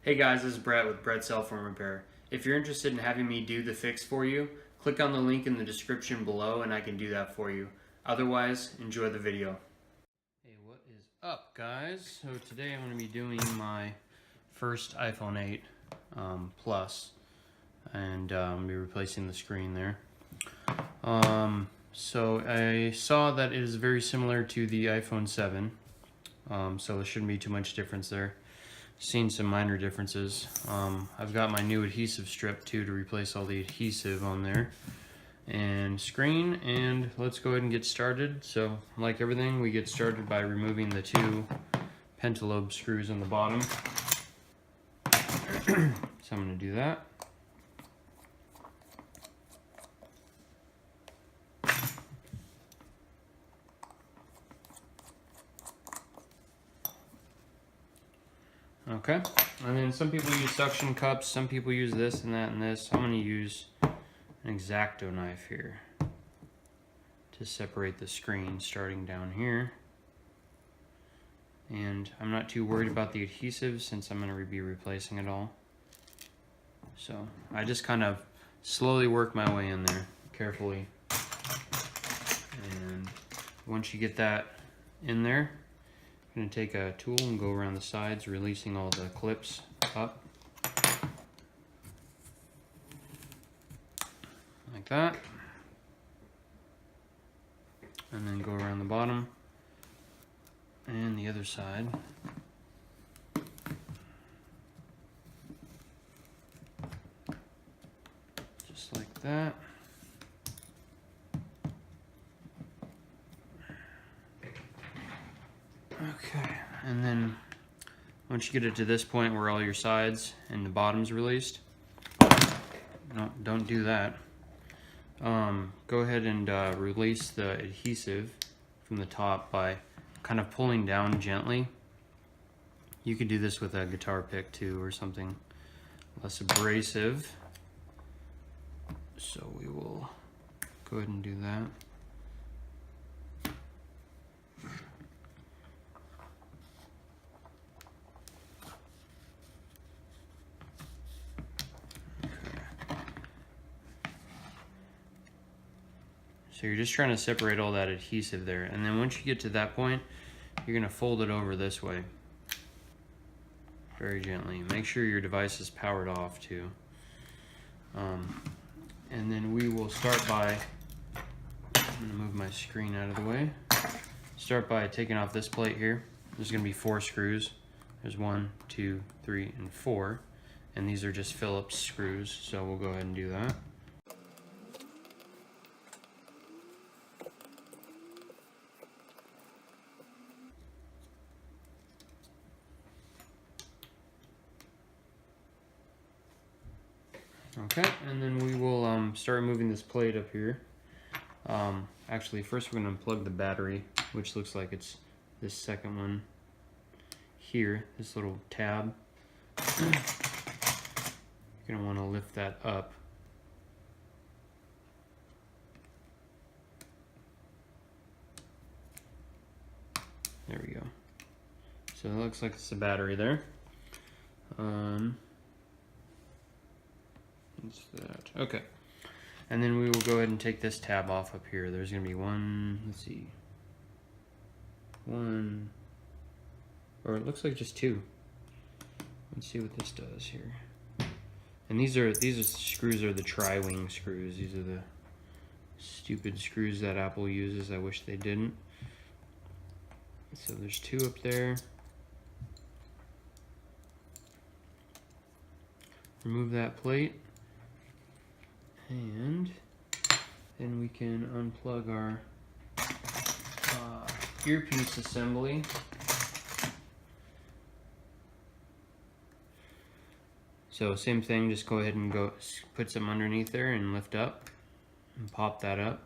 Hey guys, this is Brett with Brett Cell Phone Repair. If you're interested in having me do the fix for you, click on the link in the description below and I can do that for you. Otherwise, enjoy the video. Hey, what is up guys? So today I'm going to be doing my first iPhone 8 Plus and I'm going to be replacing the screen there. So I saw that it is very similar to the iPhone 7, so there shouldn't be too much difference there. Seen some minor differences. I've got my new adhesive strip too to replace all the adhesive on there and screen, and let's go ahead and get started. So like everything, we get started by removing the two Pentalobe screws on the bottom. So I'm going to do that. Okay, and then some people use suction cups, some people use this and that and this. I'm going to use an X-Acto knife here to separate the screen starting down here. And I'm not too worried about the adhesive since I'm going to be replacing it all. So I just kind of slowly work my way in there carefully. And once you get that in there, I'm going to take a tool and go around the sides, releasing all the clips up. Like that. And then go around the bottom and the other side. Just like that. Okay, and then once you get it to this point where all your sides and the bottom's released, no, don't do that. Go ahead and release the adhesive from the top by kind of pulling down gently. You could do this with a guitar pick too or something less abrasive. So we will go ahead and do that. So you're just trying to separate all that adhesive there. And then once you get to that point, you're going to fold it over this way. Very gently. Make sure your device is powered off too. And then we will start by, I'm going to move my screen out of the way. Start by taking off this plate here. There's going to be 4 screws. There's 1, 2, 3, and 4. And these are just Phillips screws, so we'll go ahead and do that. Okay, and then we will start moving this plate up here. Actually, first we're going to unplug the battery, which looks like it's this second one here, this little tab. You're going to want to lift that up. There we go. So it looks like it's the battery there. That. Okay, and then we will go ahead and take this tab off up here. There's going to be one, let's see, one, or it looks like just 2. Let's see what this does here. And these screws are the tri-wing screws. These are the stupid screws that Apple uses. I wish they didn't. So there's 2 up there. Remove that plate. And then we can unplug our earpiece assembly. So same thing, just go ahead and put some underneath there and lift up and pop that up.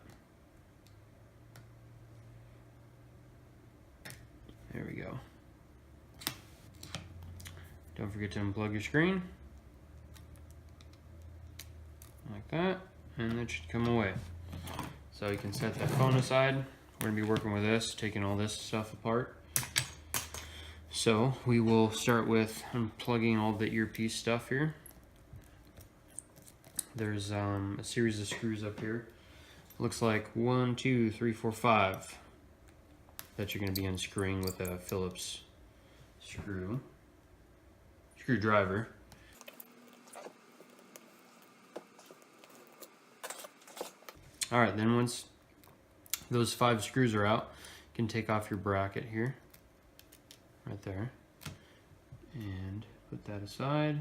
There we go. Don't forget to unplug your screen. Like that, and that should come away. So you can set that phone aside. We're going to be working with this, taking all this stuff apart. So we will start with unplugging all the earpiece stuff here. There's a series of screws up here. Looks like 1, 2, 3, 4, 5 that you're going to be unscrewing with a Phillips screwdriver. All right, then once those 5 screws are out, you can take off your bracket here, right there, and put that aside.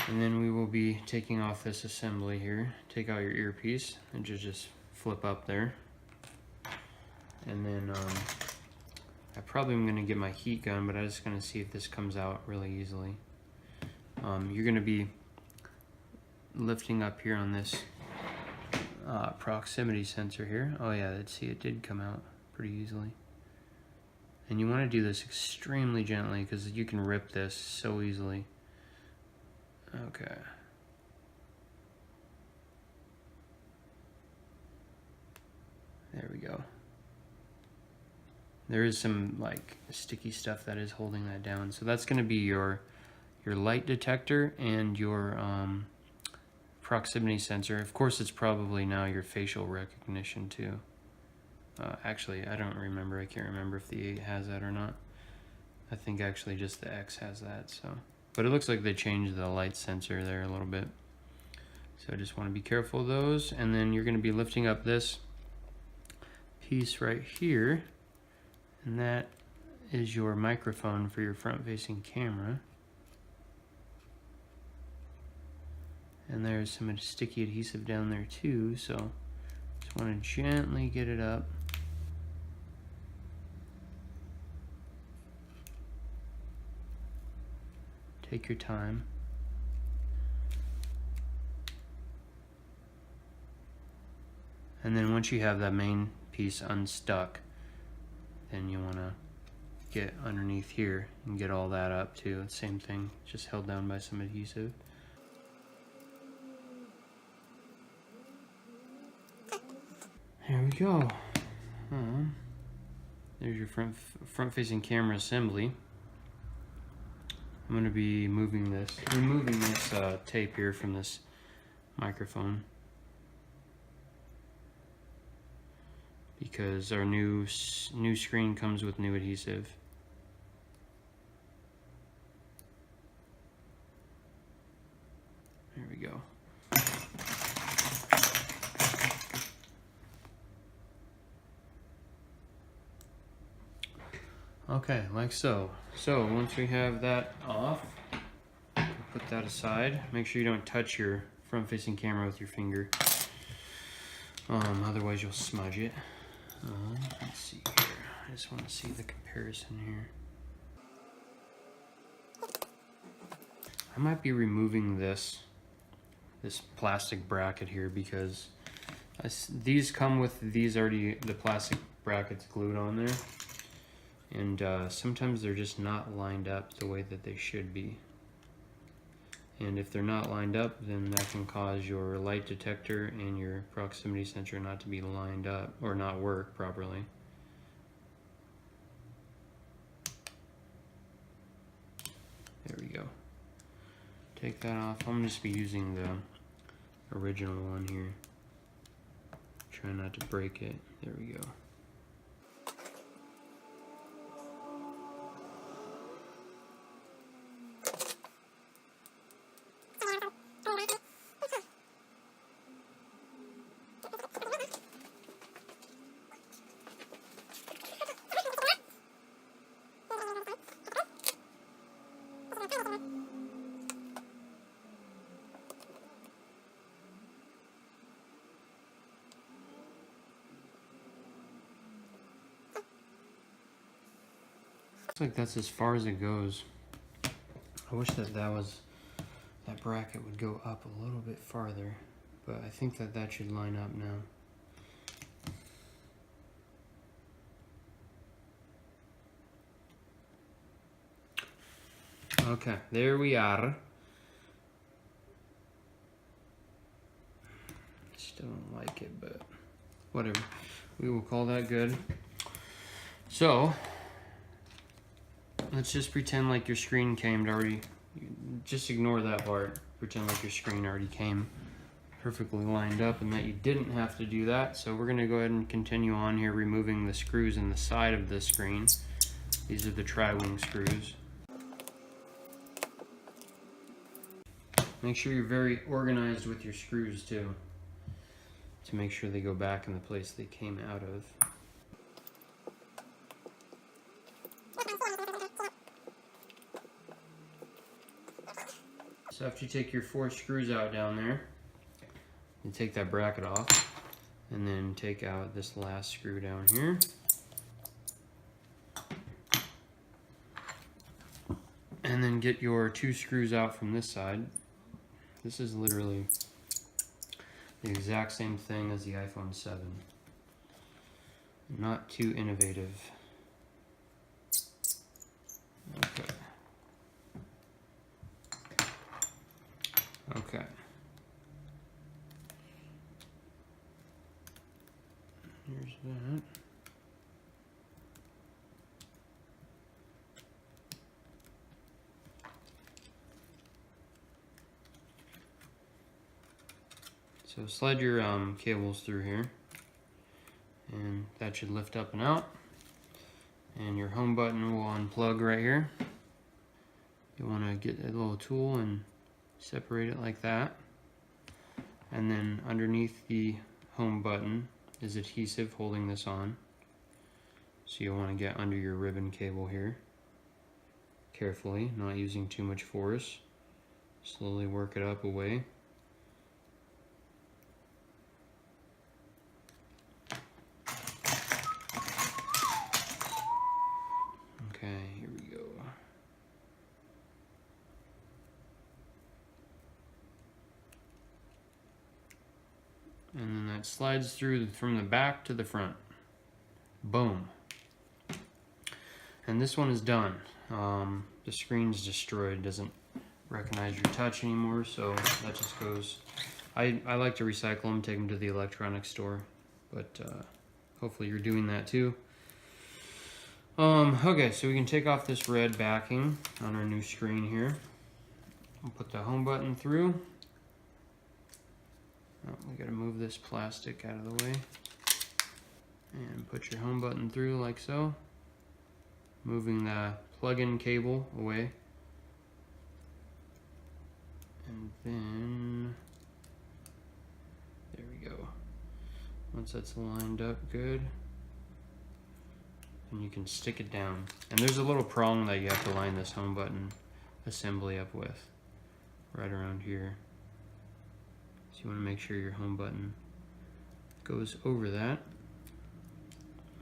And then we will be taking off this assembly here. Take out your earpiece and just flip up there. And then I probably am going to get my heat gun, but I'm just going to see if this comes out really easily. You're going to be lifting up here on this proximity sensor here. Oh yeah, let's see, it did come out pretty easily. And you want to do this extremely gently because you can rip this so easily. Okay. There we go. There is some like sticky stuff that is holding that down. So that's going to be your light detector and your proximity sensor. Of course, it's probably now your facial recognition too. Actually, I don't remember. I can't remember if the 8 has that or not. I think actually just the X has that. So, but it looks like they changed the light sensor there a little bit. So I just want to be careful of those. And then you're going to be lifting up this piece right here, and that is your microphone for your front-facing camera. And there's some sticky adhesive down there too, so just want to gently get it up. Take your time. And then once you have that main piece unstuck, then you want to get underneath here and get all that up too. Same thing, just held down by some adhesive. There we go. There's your front-facing camera assembly. I'm going to be removing this tape here from this microphone because our new screen comes with new adhesive. There we go. Okay, like so. So once we have that off, put that aside. Make sure you don't touch your front-facing camera with your finger. Otherwise you'll smudge it. Let's see here. I just want to see the comparison here. I might be removing this plastic bracket here because these come with the plastic brackets glued on there. And sometimes they're just not lined up the way that they should be. And if they're not lined up, then that can cause your light detector and your proximity sensor not to be lined up or not work properly. There we go. Take that off. I'm just be using the original one here. Try not to break it. There we go. Looks like that's as far as it goes. I wish that that bracket would go up a little bit farther, but I think that should line up now. Okay, there we are. Still don't like it, but whatever. We will call that good. So let's just pretend like your screen came already. Just ignore that part. Pretend like your screen already came perfectly lined up and that you didn't have to do that. So we're going to go ahead and continue on here, removing the screws in the side of the screen. These are the tri-wing screws. Make sure you're very organized with your screws too, to make sure they go back in the place they came out of. So after you take your 4 screws out down there, you take that bracket off, and then take out this last screw down here. And then get your 2 screws out from this side. This is literally the exact same thing as the iPhone 7. Not too innovative. Okay. Okay. Here's that. So slide your cables through here, and that should lift up and out. And your home button will unplug right here. You want to get a little tool and separate it like that. And then underneath the home button is adhesive holding this on. So you'll want to get under your ribbon cable here. Carefully, not using too much force. Slowly work it up away. Okay, here we go. And then that slides through from the back to the front. Boom. And this one is done. The screen's destroyed, doesn't recognize your touch anymore, so that just goes. I like to recycle them, take them to the electronics store, but hopefully you're doing that too. Okay, so we can take off this red backing on our new screen here. We'll put the home button through. Oh, we gotta move this plastic out of the way. And put your home button through like so. Moving the plug-in cable away. And then, there we go. Once that's lined up good, and you can stick it down. And there's a little prong that you have to line this home button assembly up with, right around here. So you want to make sure your home button goes over that.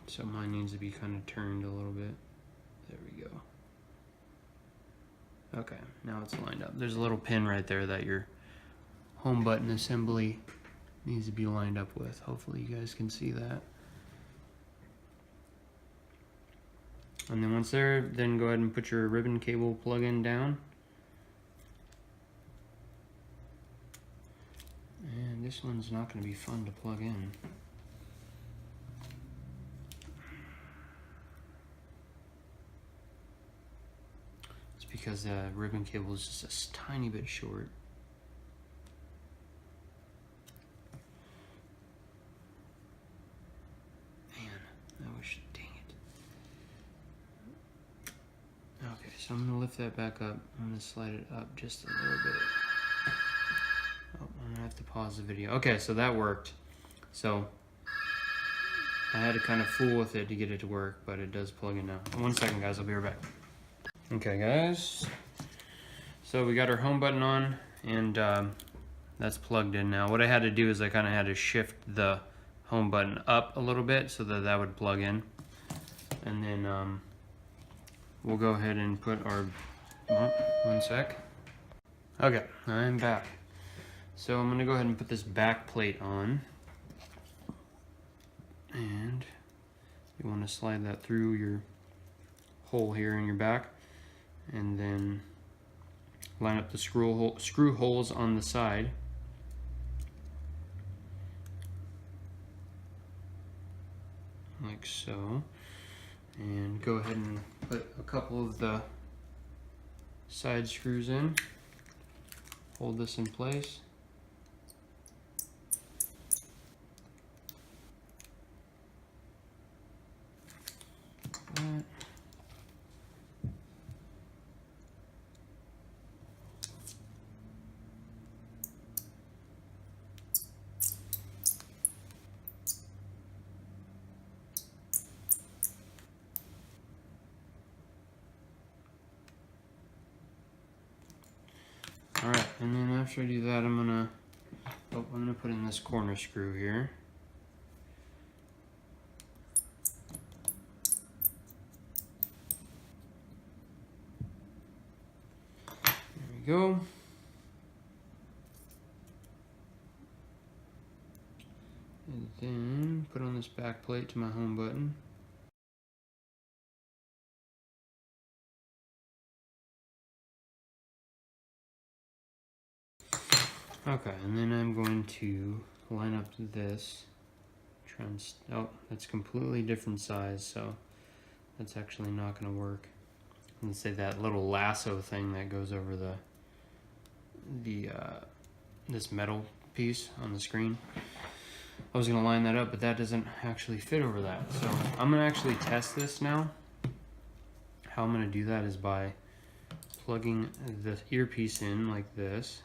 So mine needs to be kind of turned a little bit. There we go. Okay, now it's lined up. There's a little pin right there that your home button assembly needs to be lined up with. Hopefully you guys can see that. And then once there, then go ahead and put your ribbon cable plug-in down. And this one's not going to be fun to plug in. It's because the ribbon cable is just a tiny bit short. Man, I wish, dang it. Okay, so I'm going to lift that back up. I'm going to slide it up just a little bit. Oh, I'm going to have to pause the video. Okay, so that worked. So I had to kind of fool with it to get it to work, but it does plug in now. 1 second, guys. I'll be right back. Okay, guys. So we got our home button on, and that's plugged in now. What I had to do is I kind of had to shift the home button up a little bit so that that would plug in. And then we'll go ahead and put our, oh, 1 sec. Okay, I'm back. So I'm gonna go ahead and put this back plate on. And you wanna slide that through your hole here in your back. And then line up the screw holes on the side. Like so. And go ahead and put a couple of the side screws in. Hold this in place. That. Alright, and then after I do that, I'm gonna put in this corner screw here. There we go. And then put on this back plate to my home button. Okay, and then I'm going to line up this. Oh, that's completely different size, so that's actually not going to work. Let's say that little lasso thing that goes over this metal piece on the screen. I was going to line that up, but that doesn't actually fit over that. So I'm going to actually test this now. How I'm going to do that is by plugging the earpiece in like this.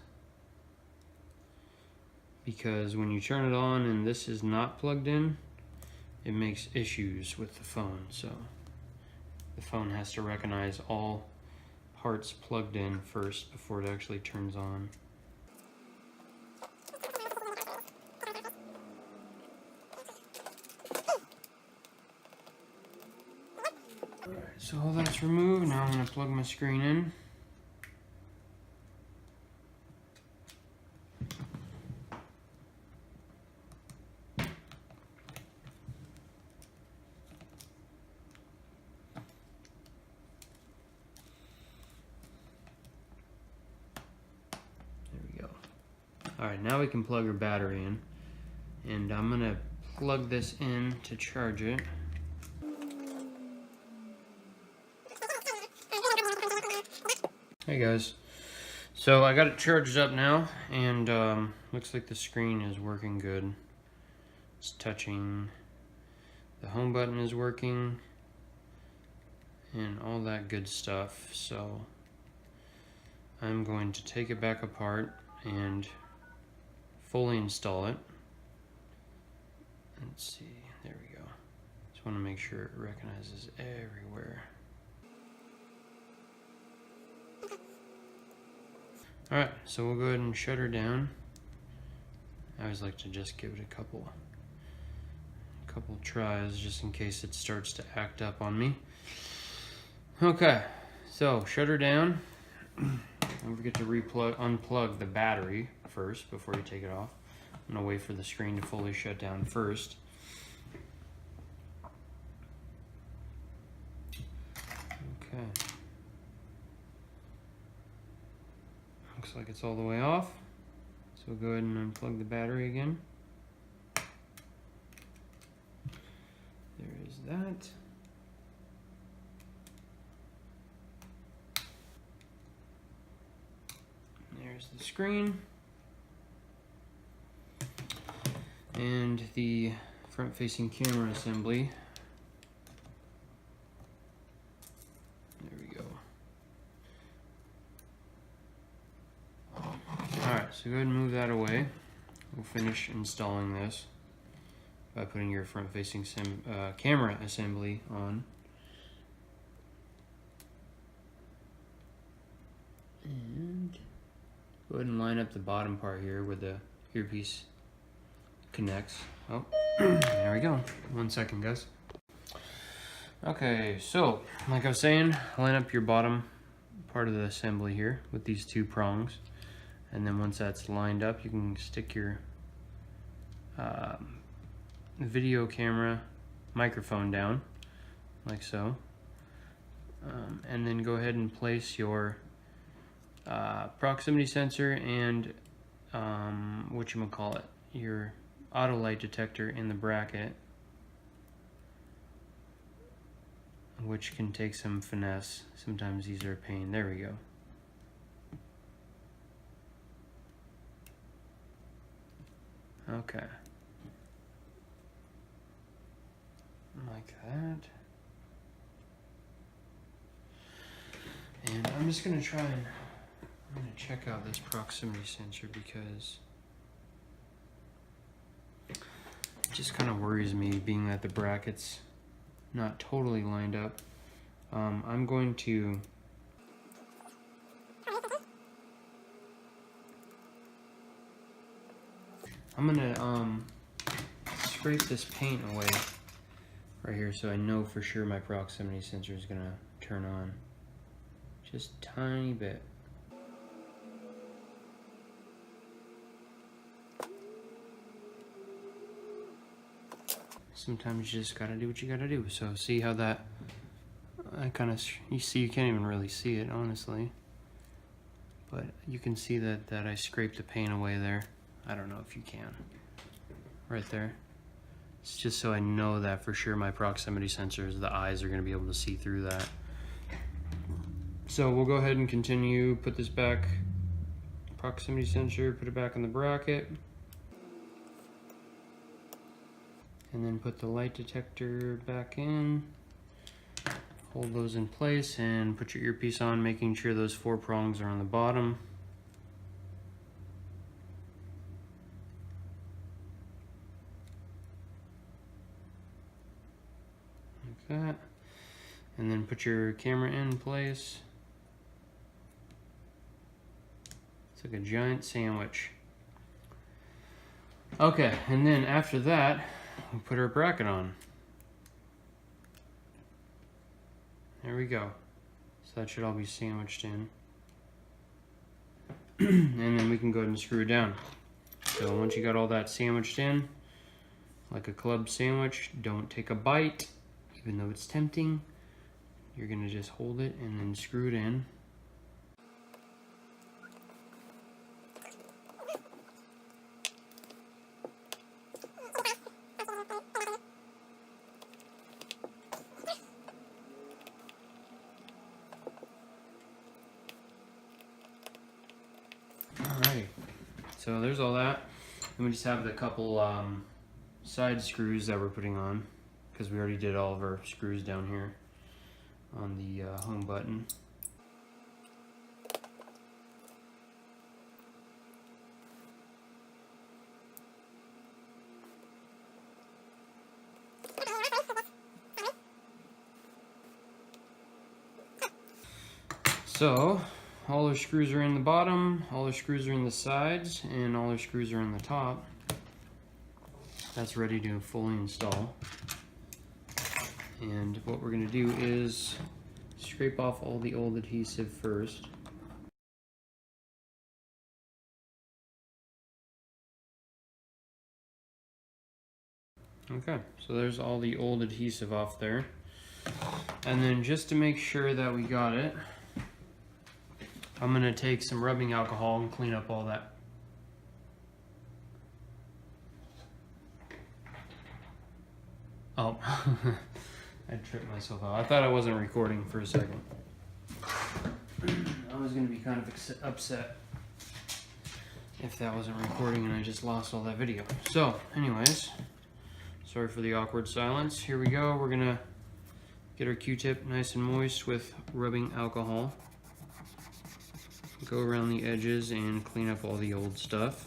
Because when you turn it on and this is not plugged in, it makes issues with the phone. So the phone has to recognize all parts plugged in first before it actually turns on. Alright, so all that's removed. Now I'm going to plug my screen in. Alright, now we can plug our battery in, and I'm going to plug this in to charge it. Hey guys, so I got it charged up now, and looks like the screen is working good. It's touching, the home button is working, and all that good stuff. So I'm going to take it back apart and fully install it. Let's see, there we go. Just want to make sure it recognizes everywhere. Alright, so we'll go ahead and shut her down. I always like to just give it a couple tries just in case it starts to act up on me. Okay, so shut her down. Don't forget to unplug the battery first before you take it off. I'm gonna wait for the screen to fully shut down first. Okay. Looks like it's all the way off. So we'll go ahead and unplug the battery again. There is that. There's the screen. And the front-facing camera assembly. There we go. Alright, so go ahead and move that away. We'll finish installing this by putting your front-facing camera assembly on. And go ahead and line up the bottom part here where the earpiece connects. Oh, there we go. 1 second, guys. Okay, so like I was saying, line up your bottom part of the assembly here with these two prongs, and then once that's lined up, you can stick your video camera microphone down like so, and then go ahead and place your proximity sensor and whatchamacallit, your auto light detector in the bracket. which can take some finesse. Sometimes these are a pain. There we go. Okay. Like that. And I'm just gonna try and I'm gonna check out this proximity sensor because it just kind of worries me, being that the bracket's not totally lined up. I'm going to scrape this paint away right here so I know for sure my proximity sensor is gonna turn on. Just a tiny bit. Sometimes you just gotta do what you gotta do. So see how that, I kind of, you see, you can't even really see it honestly, but you can see that I scraped the paint away there. I don't know if you can. Right there. It's just so I know that for sure my proximity sensors, the eyes are gonna be able to see through that. So we'll go ahead and continue, put this back, proximity sensor, put it back in the bracket. And then put the light detector back in. Hold those in place and put your earpiece on, making sure those 4 prongs are on the bottom. Like that. And then put your camera in place. It's like a giant sandwich. Okay, and then after that, we'll put our bracket on. There we go. So that should all be sandwiched in. And then we can go ahead and screw it down. So once you got all that sandwiched in, like a club sandwich, don't take a bite, even though it's tempting. You're gonna just hold it and then screw it in. Alrighty, so there's all that. And we just have the couple side screws that we're putting on, because we already did all of our screws down here on the home button. So all our screws are in the bottom, all our screws are in the sides, and all our screws are in the top. That's ready to fully install. And what we're going to do is scrape off all the old adhesive first. Okay, so there's all the old adhesive off there. And then just to make sure that we got it, I'm going to take some rubbing alcohol and clean up all that. Oh, I tripped myself out. I thought I wasn't recording for a second. I was going to be kind of upset if that wasn't recording and I just lost all that video. So, anyways, sorry for the awkward silence. Here we go. We're going to get our Q-tip nice and moist with rubbing alcohol. Go around the edges and clean up all the old stuff.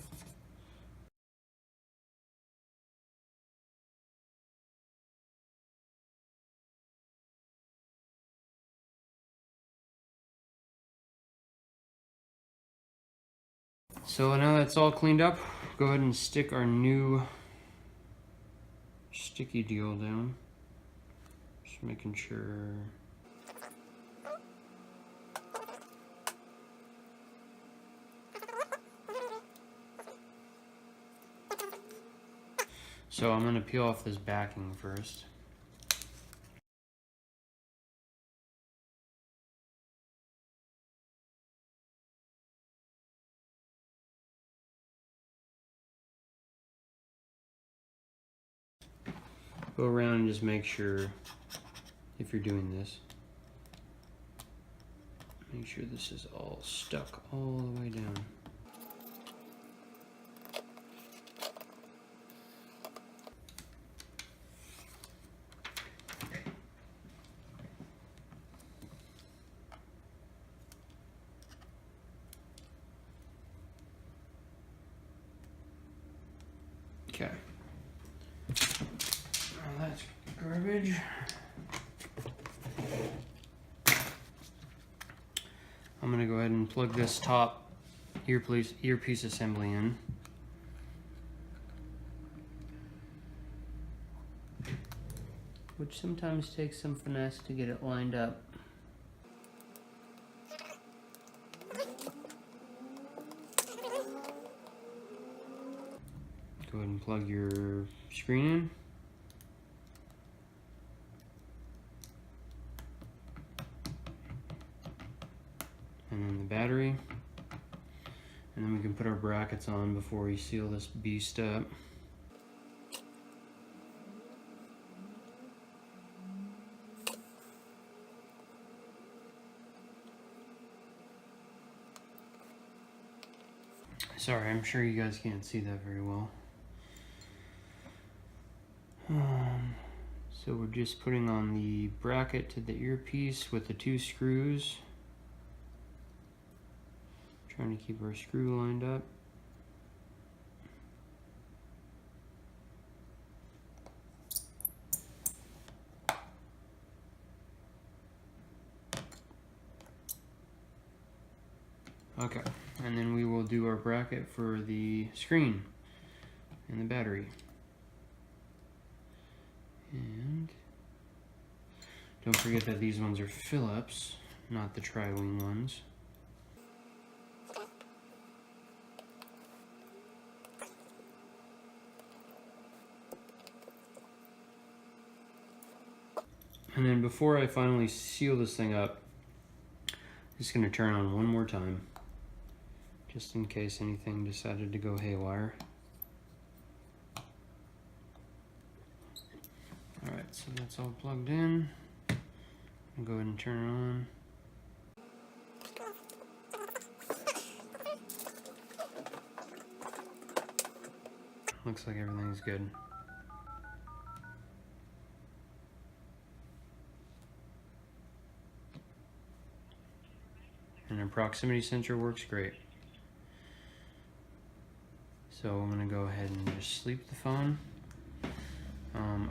So now that's all cleaned up, go ahead and stick our new sticky deal down. Just making sure. So I'm going to peel off this backing first. Go around and just make sure if you're doing this. Make sure this is all stuck all the way down. Okay. Now that's garbage. I'm gonna go ahead and plug this top earpiece assembly in. Which sometimes takes some finesse to get it lined up. Go ahead and plug your screen in. And then the battery. And then we can put our brackets on before we seal this beast up. Sorry, I'm sure you guys can't see that very well. So we're just putting on the bracket to the earpiece with the 2 screws. Trying to keep our screw lined up. Okay, and then we will do our bracket for the screen and the battery. And don't forget that these ones are Phillips, not the tri-wing ones. And then before I finally seal this thing up, I'm just going to turn on one more time, just in case anything decided to go haywire. Alright, so that's all plugged in. I'll go ahead and turn it on. Looks like everything's good. And our proximity sensor works great. So I'm going to go ahead and just sleep the phone.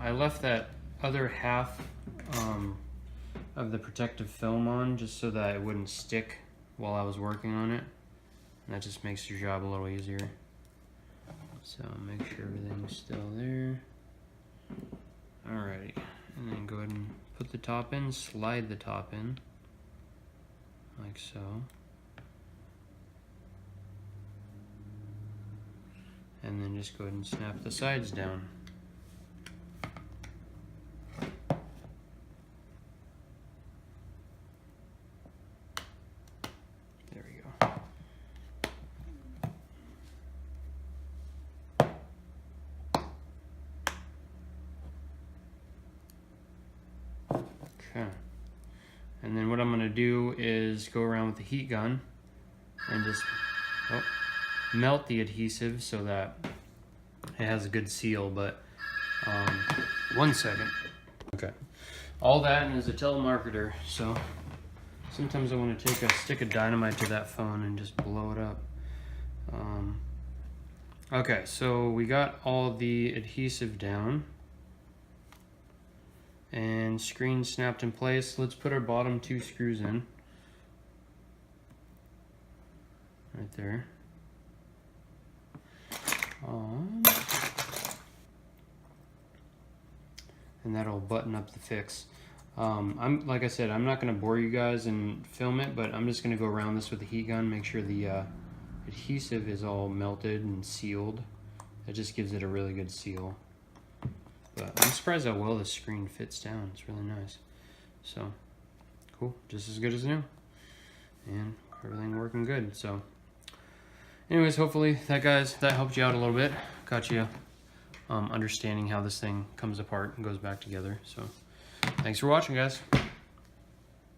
I left that other half of the protective film on just so that it wouldn't stick while I was working on it. And that just makes your job a little easier. So make sure everything's still there. Alrighty, and then go ahead and put the top in, slide the top in, like so. And then just go ahead and snap the sides down. There we go. Okay. And then what I'm going to do is go around with the heat gun and just melt the adhesive so that it has a good seal, but 1 second. Okay. All that is a telemarketer, so sometimes I want to take a stick of dynamite to that phone and just blow it up. Okay, so we got all the adhesive down and screen snapped in place. Let's put our bottom 2 screws in. Right there. And that'll button up the fix. Like I said, I'm not going to bore you guys and film it, but I'm just going to go around this with the heat gun, make sure the adhesive is all melted and sealed. That just gives it a really good seal. But I'm surprised how well this screen fits down. It's really nice. So, cool. Just as good as new. And everything working good. So, anyways, hopefully that helped you out a little bit. Got you understanding how this thing comes apart and goes back together. So, Thanks for watching, guys.